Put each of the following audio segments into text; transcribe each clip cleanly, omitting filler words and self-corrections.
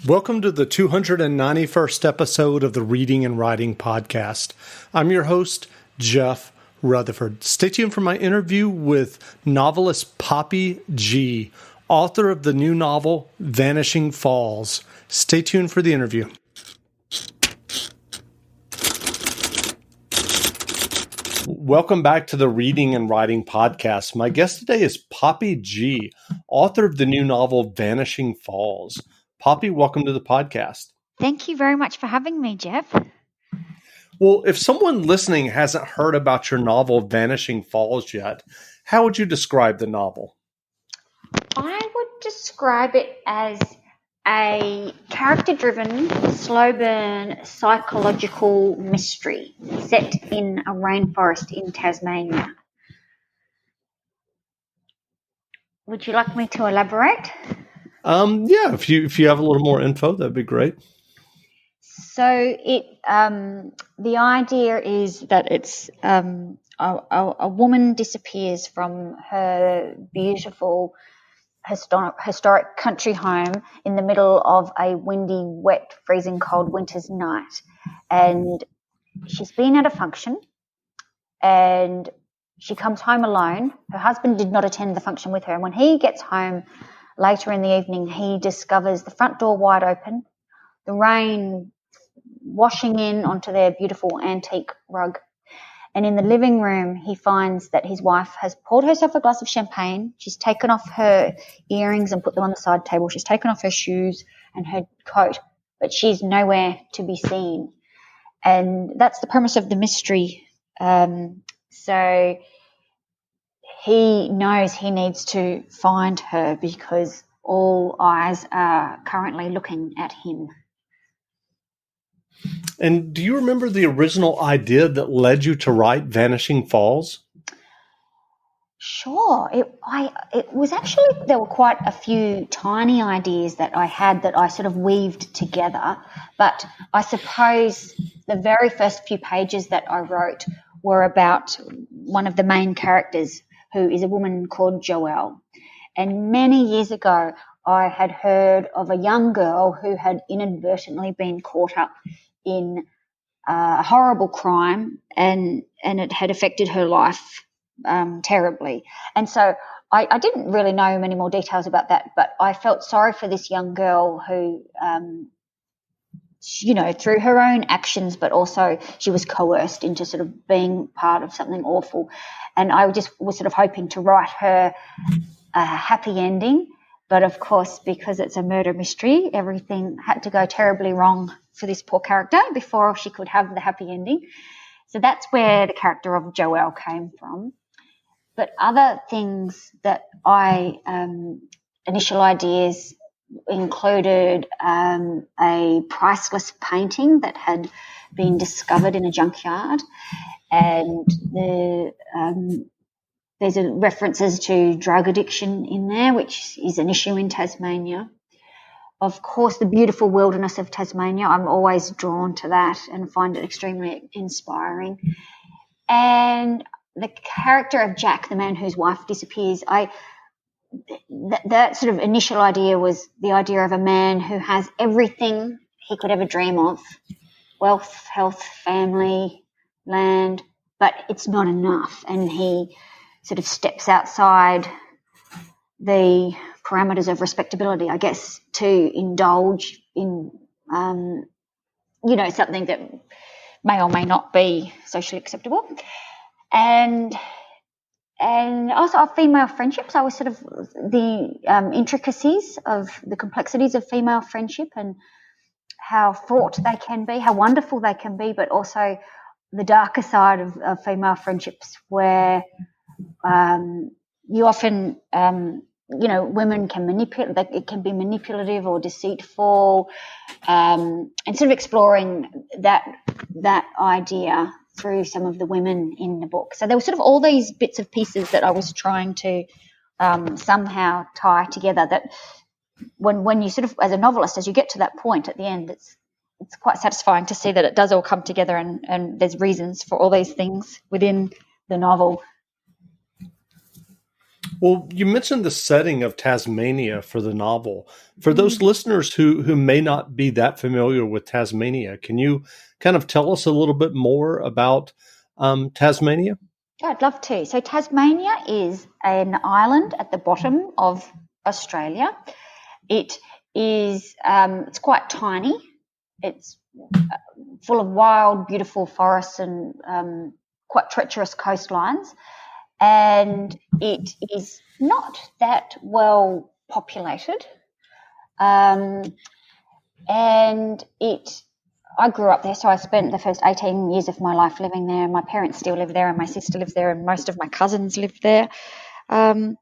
Welcome to the 291st episode of the Reading and Writing Podcast. I'm your host, Jeff Rutherford. Stay tuned for my interview with novelist Poppy G., author of the new novel, Vanishing Falls. Stay tuned for the interview. Welcome back to the Reading and Writing Podcast. My guest today is Poppy G., author of the new novel, Vanishing Falls. Poppy, welcome to the podcast. Thank you very much for having me, Jeff. Well, if someone listening hasn't heard about your novel, Vanishing Falls, yet, how would you describe the novel? I would describe it as a character-driven, slow-burn psychological mystery set in a rainforest in Tasmania. Would you like me to elaborate? Yeah, if you have a little more info, that'd be great. So the idea is that it's a woman disappears from her beautiful historic country home in the middle of a windy, wet, freezing cold winter's night, and she's been at a function, and she comes home alone. Her husband did not attend the function with her, and when he gets home later in the evening, he discovers the front door wide open, the rain washing in onto their beautiful antique rug. And in the living room, he finds that his wife has poured herself a glass of champagne. She's taken off her earrings and put them on the side table. She's taken off her shoes and her coat, but she's nowhere to be seen. And that's the premise of the mystery. So he knows he needs to find her because all eyes are currently looking at him. And do you remember the original idea that led you to write Vanishing Falls? Sure. It was actually, there were quite a few tiny ideas that I had that I sort of weaved together. But I suppose the very first few pages that I wrote were about one of the main characters, who is a woman called Joelle. And many years ago, I had heard of a young girl who had inadvertently been caught up in a horrible crime, and it had affected her life terribly. And so I didn't really know many more details about that, but I felt sorry for this young girl who, through her own actions, but also she was coerced into sort of being part of something awful. And I just was sort of hoping to write her a happy ending. But of course, because it's a murder mystery, everything had to go terribly wrong for this poor character before she could have the happy ending. So that's where the character of Joelle came from. But other things that initial ideas included a priceless painting that had been discovered in a junkyard, and there's references to drug addiction in there, which is an issue in Tasmania. Of course, the beautiful wilderness of Tasmania, I'm always drawn to that and find it extremely inspiring. And the character of Jack, the man whose wife disappears, that sort of initial idea was the idea of a man who has everything he could ever dream of: wealth, health, family, land, but it's not enough. And he sort of steps outside the parameters of respectability, I guess, to indulge in, something that may or may not be socially acceptable. And also our female friendships. I was sort of the intricacies of the complexities of female friendship and how fraught they can be, how wonderful they can be, but also the darker side of female friendships where you often, women can manipulate, it can be manipulative or deceitful, and sort of exploring that idea through some of the women in the book. So there were sort of all these bits of pieces that I was trying to somehow tie together, that when you sort of, as a novelist, as you get to that point at the end, it's quite satisfying to see that it does all come together and there's reasons for all these things within the novel. Well, you mentioned the setting of Tasmania for the novel. For those listeners who may not be that familiar with Tasmania, can you kind of tell us a little bit more about Tasmania? Yeah, I'd love to. So Tasmania is an island at the bottom of Australia. It is it's quite tiny. It's full of wild, beautiful forests and quite treacherous coastlines. And it is not that well populated. And I grew up there, so I spent the first 18 years of my life living there. My parents still live there, and my sister lives there, and most of my cousins live there. And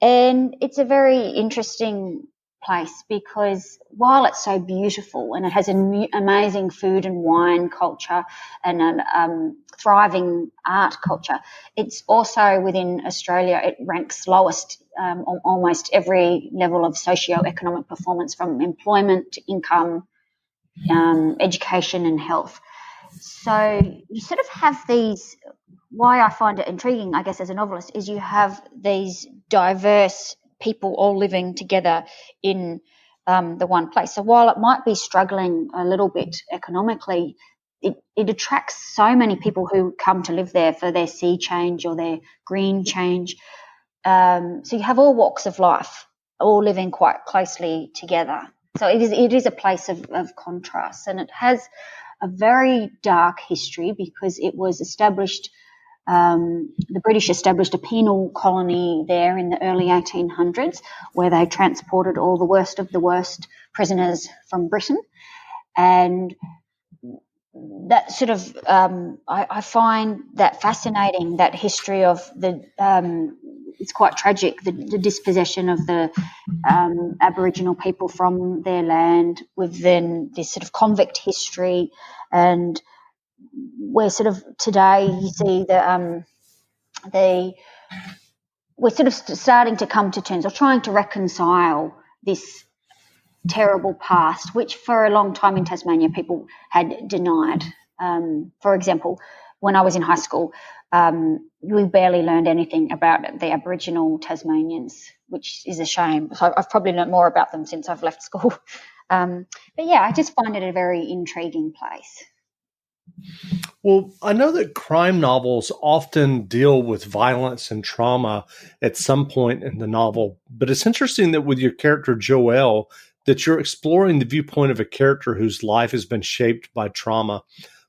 it's a very interesting place because while it's so beautiful and it has an amazing food and wine culture and a thriving art culture, it's also within Australia, it ranks lowest on almost every level of socio-economic performance, from employment to income, education and health. So you sort of have these, why I find it intriguing, I guess, as a novelist, is you have these diverse people all living together in the one place. So while it might be struggling a little bit economically, it attracts so many people who come to live there for their sea change or their green change. So you have all walks of life all living quite closely together. So it is a place of contrast, and it has a very dark history because it was established. The British established a penal colony there in the early 1800s, where they transported all the worst of the worst prisoners from Britain, and that sort of I find that fascinating. That history of the it's quite tragic, the dispossession of the Aboriginal people from their land, with then this sort of convict history, and where sort of today you see we're sort of starting to come to terms or trying to reconcile this terrible past, which for a long time in Tasmania people had denied. For example, when I was in high school, we barely learned anything about the Aboriginal Tasmanians, which is a shame. So I've probably learned more about them since I've left school. But yeah, I just find it a very intriguing place. Well, I know that crime novels often deal with violence and trauma at some point in the novel, but it's interesting that with your character Joelle, that you're exploring the viewpoint of a character whose life has been shaped by trauma.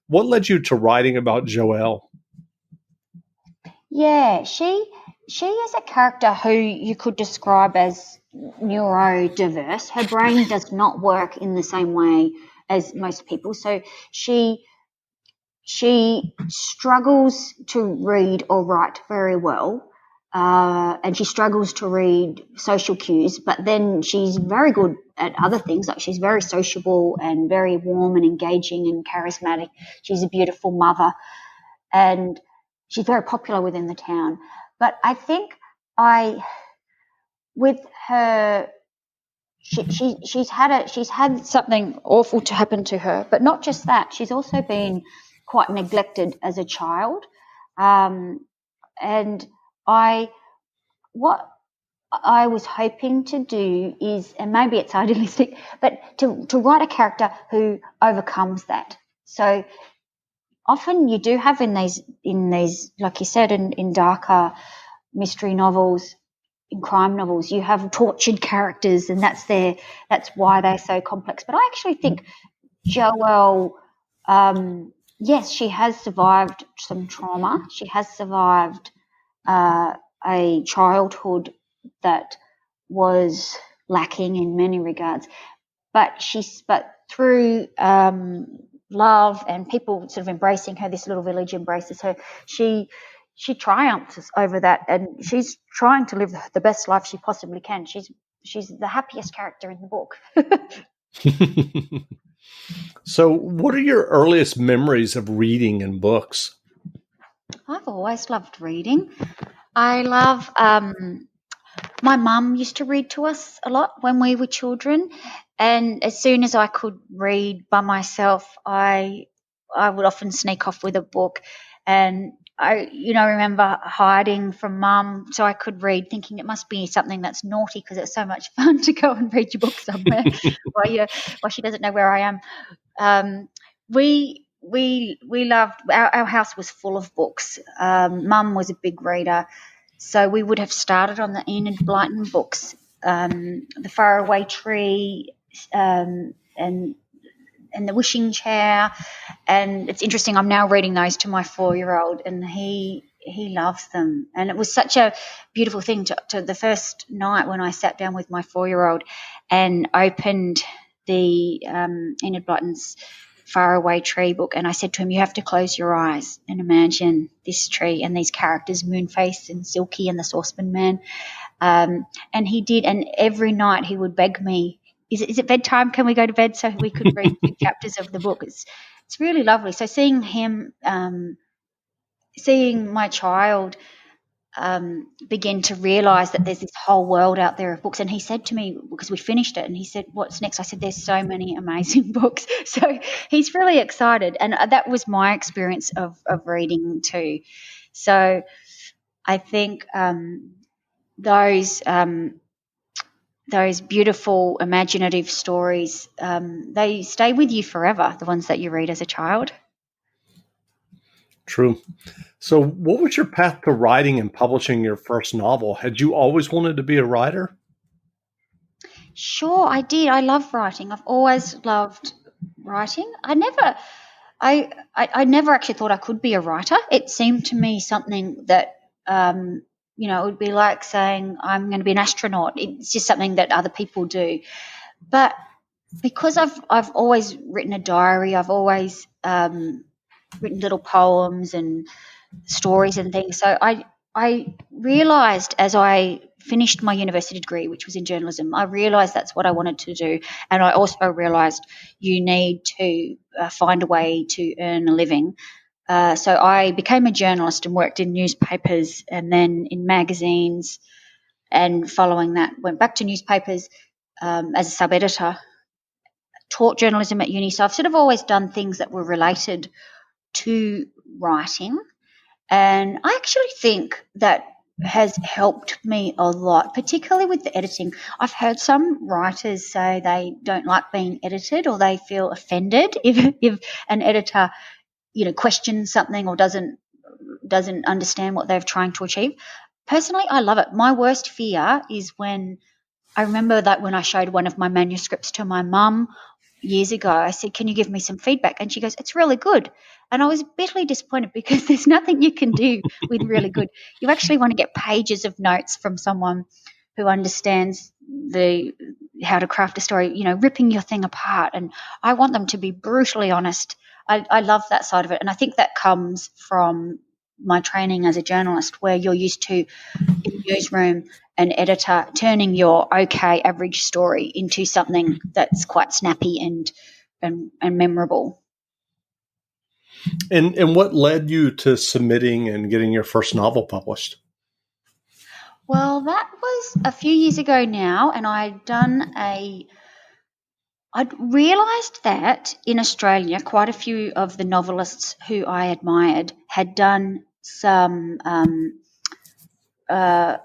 What led you to writing about Joelle? Yeah, she is a character who you could describe as neurodiverse. Her brain does not work in the same way as most people. So she struggles to read or write very well, and she struggles to read social cues, but then she's very good at other things. Like, she's very sociable and very warm and engaging and charismatic. She's a beautiful mother, and she's very popular within the town. But I think with her, she's had something awful to happen to her, but not just that. She's also been quite neglected as a child, and what I was hoping to do is, and maybe it's idealistic, but to write a character who overcomes that. So often you do have in these, like you said, in darker mystery novels, in crime novels, you have tortured characters, and that's why they're so complex. But I actually think Joelle, yes, she has survived some trauma. She has survived a childhood that was lacking in many regards, but through love and people sort of embracing her, this little village embraces her, she triumphs over that, and she's trying to live the best life she possibly can. She's the happiest character in the book. So, what are your earliest memories of reading and books? I've always loved reading. I love my mum used to read to us a lot when we were children, and as soon as I could read by myself, I would often sneak off with a book, and remember hiding from Mum so I could read, thinking it must be something that's naughty because it's so much fun to go and read your book somewhere while she doesn't know where I am. We loved our house was full of books. Mum was a big reader, so we would have started on the Enid Blyton books, The Faraway Tree, and The Wishing Chair. And it's interesting, I'm now reading those to my 4-year-old, and he loves them. And it was such a beautiful thing to the first night when I sat down with my 4-year-old and opened the Enid Blyton's Faraway Tree book, and I said to him, you have to close your eyes and imagine this tree and these characters, Moonface and Silky and the Saucepan Man. And he did, and every night he would beg me, is it bedtime? Can we go to bed so we could read 2 chapters of the book? It's really lovely. So seeing him, seeing my child begin to realise that there's this whole world out there of books. And he said to me, because we finished it, and he said, what's next? I said, there's so many amazing books. So he's really excited. And that was my experience of reading too. So I think those beautiful imaginative stories, they stay with you forever, the ones that you read as a child. True. So what was your path to writing and publishing your first novel? Had you always wanted to be a writer? Sure, I did. I love writing. I've always loved writing. I never actually thought I could be a writer. It seemed to me something that, it would be like saying I'm going to be an astronaut. It's just something that other people do. But because I've always written a diary, I've always written little poems and stories and things. So I realised as I finished my university degree, which was in journalism, I realised that's what I wanted to do. And I also realised you need to find a way to earn a living. So I became a journalist and worked in newspapers and then in magazines, and following that went back to newspapers as a sub-editor, taught journalism at uni. So I've sort of always done things that were related to writing. And I actually think that has helped me a lot, particularly with the editing. I've heard some writers say they don't like being edited, or they feel offended if an editor, questions something or doesn't understand what they're trying to achieve. Personally, I love it. My worst fear is when I remember that when I showed one of my manuscripts to my mum years ago, I said, can you give me some feedback? And she goes, it's really good. And I was bitterly disappointed because there's nothing you can do with really good. You actually want to get pages of notes from someone who understands how to craft a story, ripping your thing apart. And I want them to be brutally honest. I love that side of it. And I think that comes from my training as a journalist, where you're used to, in the newsroom, an editor turning your okay average story into something that's quite snappy and memorable. And what led you to submitting and getting your first novel published? Well, that was a few years ago now, and I'd realised that in Australia, quite a few of the novelists who I admired had done some like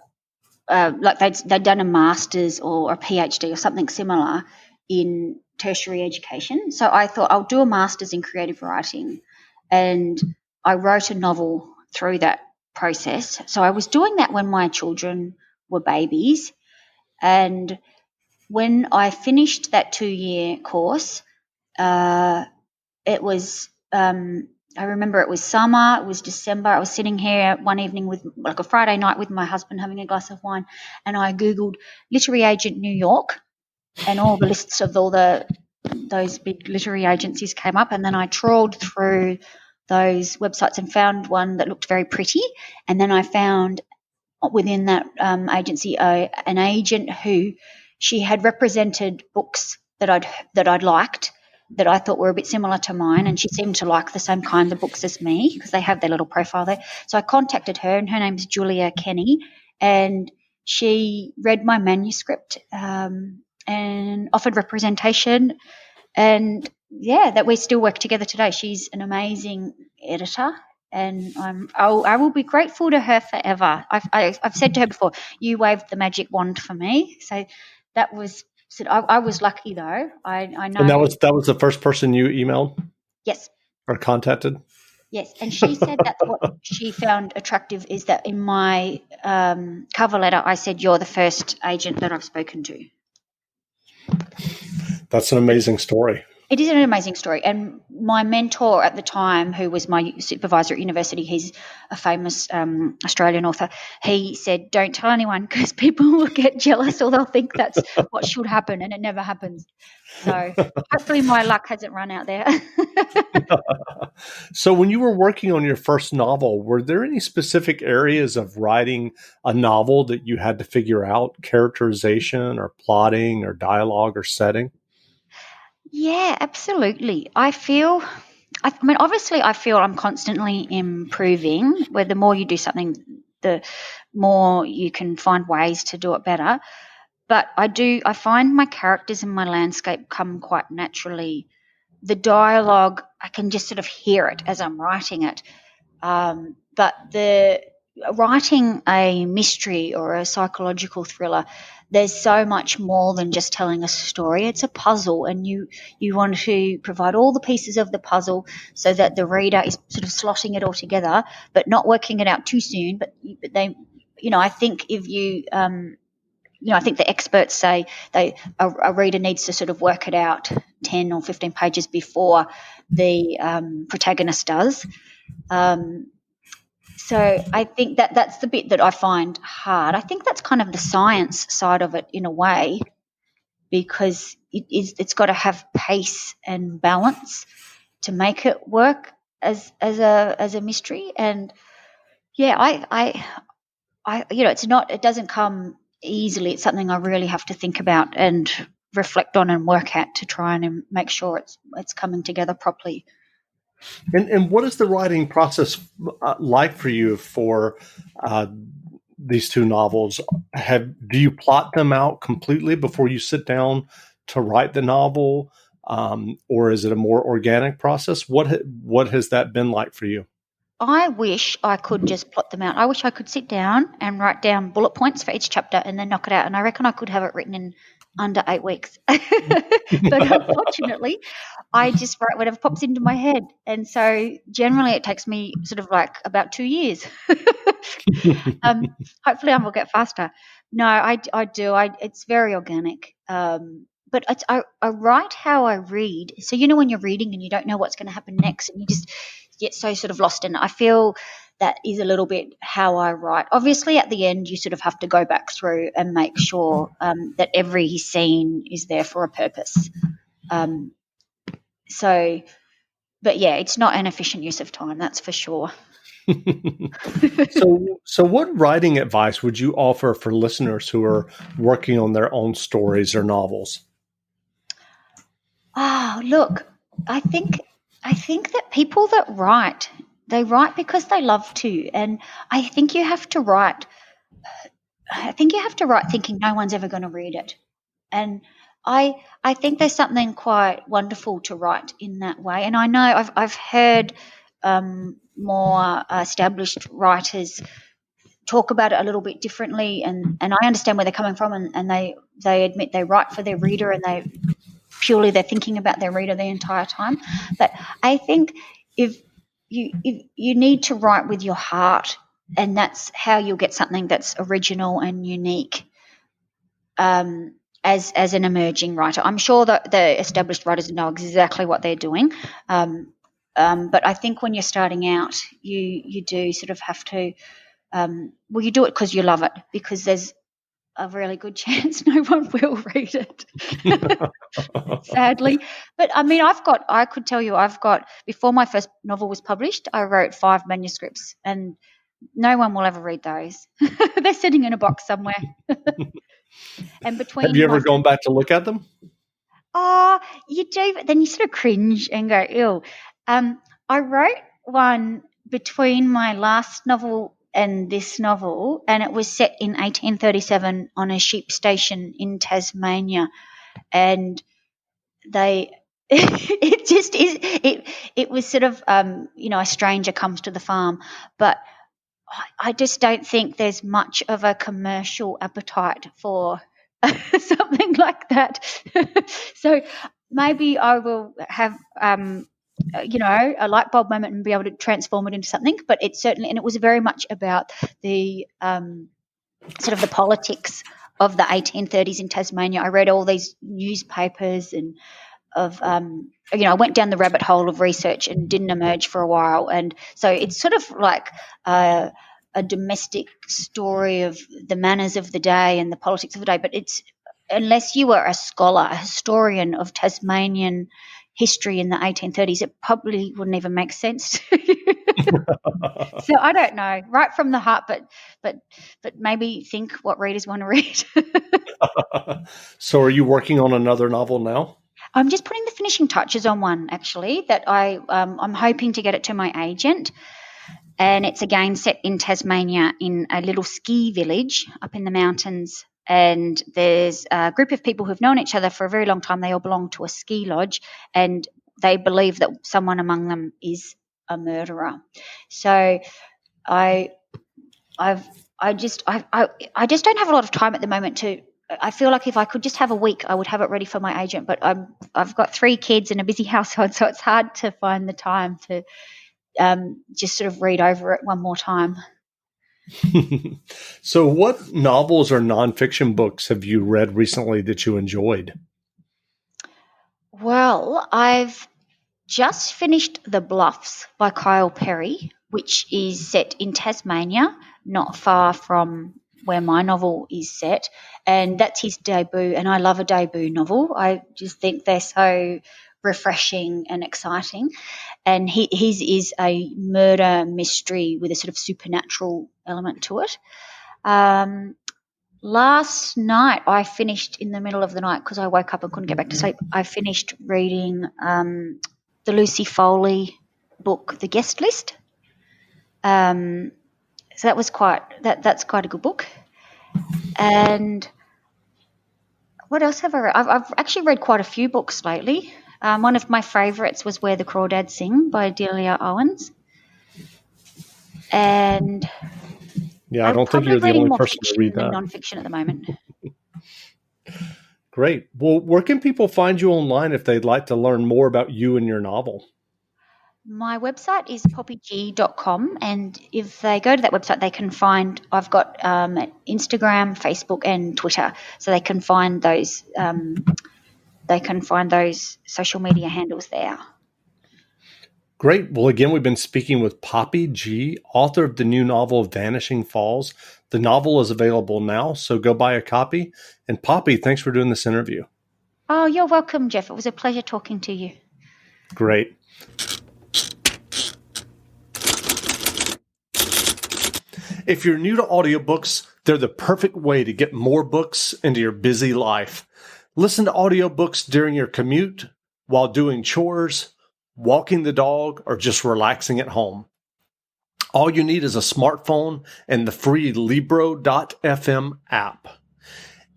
they'd done a master's or a PhD or something similar in tertiary education. So I thought I'll do a master's in creative writing, and I wrote a novel through that process. So I was doing that when my children were babies, and when I finished that 2-year course, it was I remember it was summer, it was December. I was sitting here one evening with a Friday night with my husband having a glass of wine, and I Googled literary agent New York, and all the lists of all those big literary agencies came up, and then I trawled through those websites and found one that looked very pretty, and then I found within that agency an agent who she had represented books that I'd liked, that I thought were a bit similar to mine, and she seemed to like the same kind of books as me because they have their little profile there. So I contacted her, and her name's Julia Kenny, and she read my manuscript and offered representation, and that we still work together today. She's an amazing editor, and I will be grateful to her forever. I've said to her before, you waved the magic wand for me, so that was. So I was lucky though. I know. And that was the first person you emailed? Yes. Or contacted? Yes, and she said that's what she found attractive, is that in my cover letter I said you're the first agent that I've spoken to. That's an amazing story. It is an amazing story. And my mentor at the time, who was my supervisor at university, he's a famous Australian author, he said, don't tell anyone because people will get jealous or they'll think that's what should happen, and it never happens. So hopefully my luck hasn't run out there. So when you were working on your first novel, were there any specific areas of writing a novel that you had to figure out, characterization or plotting or dialogue or setting? Yeah, absolutely. I mean, obviously I feel I'm constantly improving, where the more you do something, the more you can find ways to do it better. But I find my characters and my landscape come quite naturally. The dialogue, I can just sort of hear it as I'm writing it. But the writing a mystery or a psychological thriller, there's so much more than just telling a story. It's a puzzle, and you want to provide all the pieces of the puzzle so that the reader is sort of slotting it all together, but not working it out too soon. But they, I think if you I think the experts say a reader needs to sort of work it out 10 or 15 pages before the protagonist does. So I think that's the bit that I find hard. I think that's kind of the science side of it in a way, because it's got to have pace and balance to make it work as a mystery. And yeah, it doesn't come easily. It's something I really have to think about and reflect on and work at to try and make sure it's coming together properly. And what is the writing process like for you for these two novels? Do you plot them out completely before you sit down to write the novel, or is it a more organic process? What has that been like for you? I wish I could just plot them out. I wish I could sit down and write down bullet points for each chapter and then knock it out. And I reckon I could have it written in under 8 weeks. But unfortunately, I just write whatever pops into my head. And so generally it takes me sort of like about 2 years. Hopefully I will get faster. No, I do. It's very organic. But I write how I read. So, when you're reading and you don't know what's going to happen next, and you just get so sort of lost in it. I feel that is a little bit how I write. Obviously, at the end, you sort of have to go back through and make sure that every scene is there for a purpose. But yeah, it's not an efficient use of time, that's for sure. So what writing advice would you offer for listeners who are working on their own stories or novels? Oh, look, I think that people that write, they write because they love to, and I think you have to write thinking no one's ever going to read it. And I think there's something quite wonderful to write in that way. And I know I've heard more established writers talk about it a little bit differently, and I understand where they're coming from, and they admit they write for their reader, and they're thinking about their reader the entire time. But I think if you need to write with your heart, and that's how you'll get something that's original and unique. As an emerging writer, I'm sure that the established writers know exactly what they're doing. But I think when you're starting out, you do sort of have to. You do it because you love it, because there's a really good chance no one will read it, sadly. But I mean, I could tell you, before my first novel was published, I wrote 5 manuscripts, and no one will ever read those. They're sitting in a box somewhere. And have you ever gone back to look at them? Oh, you do, but then you sort of cringe and go, ew. I wrote one between my last novel and this novel, and it was set in 1837 on a sheep station in Tasmania. And It just is. It was sort of, a stranger comes to the farm, but I just don't think there's much of a commercial appetite for something like that. So maybe I will have, a light bulb moment and be able to transform it into something. But it certainly, and it was very much about the sort of the politics of the 1830s in Tasmania. I read all these newspapers and I went down the rabbit hole of research and didn't emerge for a while. And so it's sort of like a domestic story of the manners of the day and the politics of the day. But it's, unless you were a scholar, a historian of Tasmanian history in the 1830s, it probably wouldn't even make sense to you. So I don't know, right from the heart, but maybe think what readers want to read. So are you working on another novel now? I'm just putting the finishing touches on one, actually, that I'm hoping to get it to my agent. And it's again set in Tasmania in a little ski village up in the mountains. And there's a group of people who've known each other for a very long time. They all belong to a ski lodge, and they believe that someone among them is a murderer. So I just don't have a lot of time at the moment to. I feel like if I could just have a week, I would have it ready for my agent. But I've got 3 kids and a busy household, so it's hard to find the time to just sort of read over it one more time. So what novels or nonfiction books have you read recently that you enjoyed? Well, I've just finished The Bluffs by Kyle Perry, which is set in Tasmania, not far from where my novel is set, and that's his debut, and I love a debut novel. I just think they're so refreshing and exciting, and his is a murder mystery with a sort of supernatural element to it. Last night I finished, in the middle of the night because I woke up and couldn't get back to sleep, I finished reading the Lucy Foley book, The Guest List. So that was that's quite a good book. And what else have I read? I've actually read quite a few books lately. One of my favourites was Where the Crawdads Sing by Delia Owens. And yeah, I don't think you're the only person to read that. Non-fiction at the moment. Great. Well, where can people find you online if they'd like to learn more about you and your novel? My website is poppyg.com, and if they go to that website, they can find, I've got Instagram, Facebook, and Twitter, so they can find those social media handles there. Great. Well, again, we've been speaking with Poppy G, author of the new novel Vanishing Falls. The novel is available now, so go buy a copy. And Poppy, thanks for doing this interview. Oh, you're welcome, Jeff. It was a pleasure talking to you. Great. If you're new to audiobooks, they're the perfect way to get more books into your busy life. Listen to audiobooks during your commute, while doing chores, walking the dog, or just relaxing at home. All you need is a smartphone and the free Libro.fm app.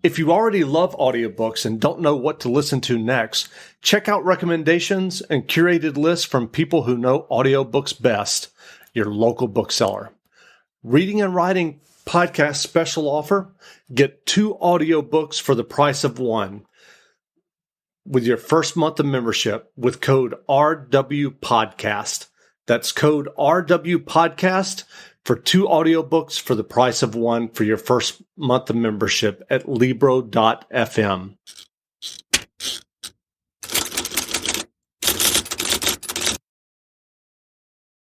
If you already love audiobooks and don't know what to listen to next, check out recommendations and curated lists from people who know audiobooks best, your local bookseller. Reading and Writing Podcast special offer: get 2 audiobooks for the price of 1 with your first month of membership with code RWPodcast. That's code RWPodcast for 2 audiobooks for the price of 1 for your first month of membership at Libro.fm.